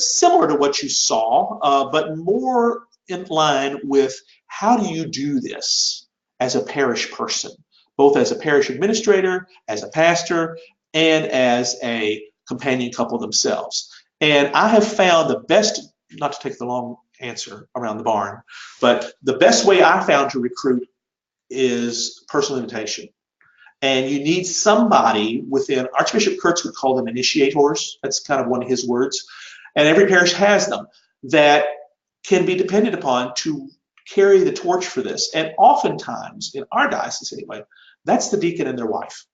similar to what you saw, but more in line with how do you do this as a parish person, both as a parish administrator, as a pastor, and as a companion couple themselves. And I have found the best, not to take the long answer around the barn, but the best way I found to recruit is personal invitation. And you need somebody within, Archbishop Kurtz would call them initiators. That's kind of one of his words. And every parish has them that can be depended upon to carry the torch for this. And oftentimes, in our diocese anyway, that's the deacon and their wife.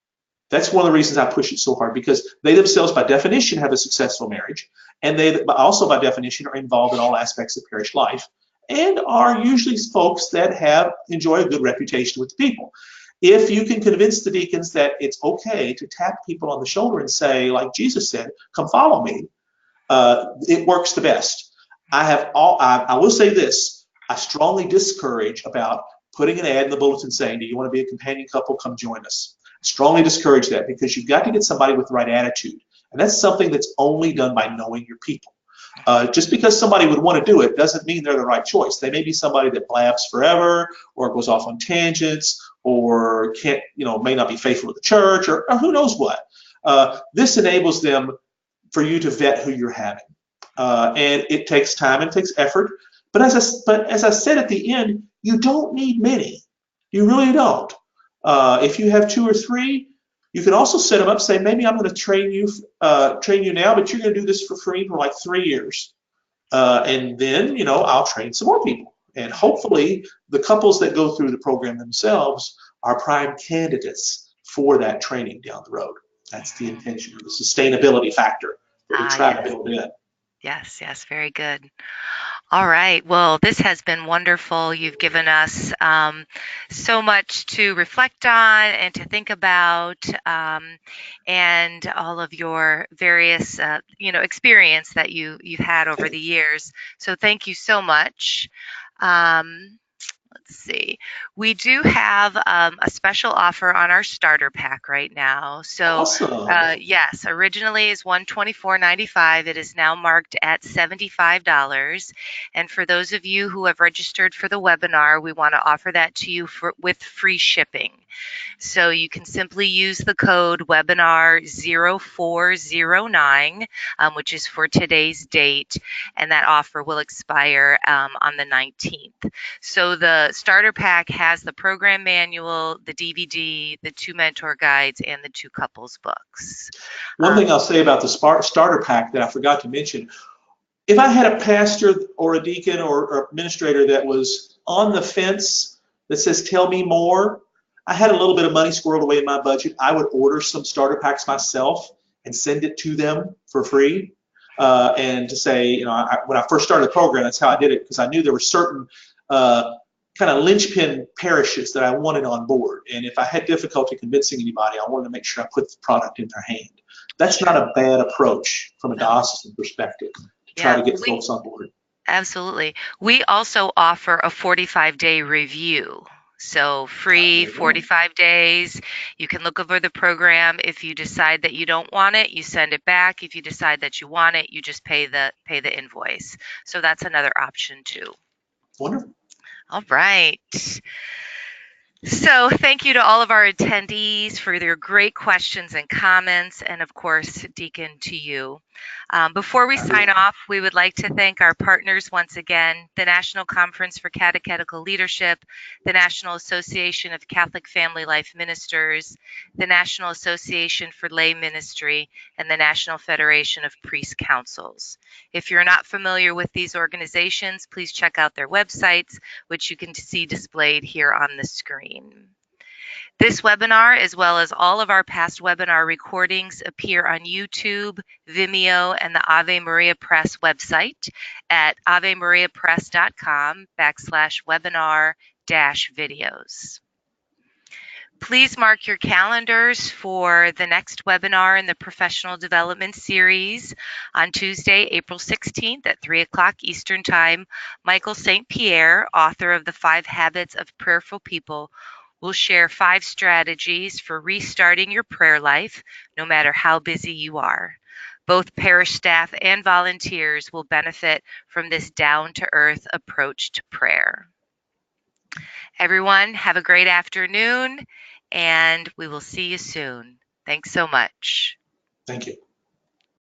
That's one of the reasons I push it so hard, because they themselves, by definition, have a successful marriage, and they also, by definition, are involved in all aspects of parish life, and are usually folks that enjoy a good reputation with the people. If you can convince the deacons that it's okay to tap people on the shoulder and say, like Jesus said, "Come follow me," it works the best. I will say this: I strongly discourage about putting an ad in the bulletin saying, "Do you want to be a companion couple? Come join us." Strongly discourage that, because you've got to get somebody with the right attitude. And that's something that's only done by knowing your people. Just because somebody would want to do it doesn't mean they're the right choice. They may be somebody that blabs forever, or goes off on tangents, or can't, may not be faithful to the church, or who knows what. This enables them for you to vet who you're having. And it takes time and takes effort. But as I said at the end, you don't need many. You really don't. If you have 2 or 3, you can also set them up, say, maybe I'm going to train you now, but you're going to do this for free for like 3 years. And then, I'll train some more people. And hopefully the couples that go through the program themselves are prime candidates for that training down the road. That's the intention, the sustainability factor that we try to build in. Yes, yes, very good. All right. Well, this has been wonderful. You've given us so much to reflect on and to think about, and all of your various, experience that you've had over the years. So thank you so much. Let's see. We do have a special offer on our starter pack right now. So, awesome. yes, originally is $124.95. It is now marked at $75. And for those of you who have registered for the webinar, we want to offer that to you with free shipping. So you can simply use the code webinar0409, which is for today's date, and that offer will expire on the 19th. So the starter pack has the program manual, the DVD, the 2 mentor guides, and the 2 couples books. One thing I'll say about the starter pack that I forgot to mention, if I had a pastor or a deacon or administrator that was on the fence that says, tell me more, I had a little bit of money squirreled away in my budget, I would order some starter packs myself and send it to them for free. And to say, when I first started the program, that's how I did it, because I knew there were certain kind of linchpin parishes that I wanted on board. And if I had difficulty convincing anybody, I wanted to make sure I put the product in their hand. That's not a bad approach from a diocesan perspective to try to get folks on board. Absolutely. We also offer a 45-day review. So free 45 days. You can look over the program. If you decide that you don't want it, you send it back. If you decide that you want it, you just pay the invoice. So that's another option too. Wonderful. All right. So thank you to all of our attendees for their great questions and comments, and of course, Deacon, to you. Before we sign off, we would like to thank our partners once again, the National Conference for Catechetical Leadership, the National Association of Catholic Family Life Ministers, the National Association for Lay Ministry, and the National Federation of Priest Councils. If you're not familiar with these organizations, please check out their websites, which you can see displayed here on the screen. This webinar, as well as all of our past webinar recordings, appear on YouTube, Vimeo, and the Ave Maria Press website at avemariapress.com/webinar-videos. Please mark your calendars for the next webinar in the Professional Development Series on Tuesday, April 16th at 3 o'clock Eastern Time. Michael St. Pierre, author of The 5 Habits of Prayerful People, will share 5 strategies for restarting your prayer life, no matter how busy you are. Both parish staff and volunteers will benefit from this down-to-earth approach to prayer. Everyone, have a great afternoon, and we will see you soon. Thanks so much. Thank you.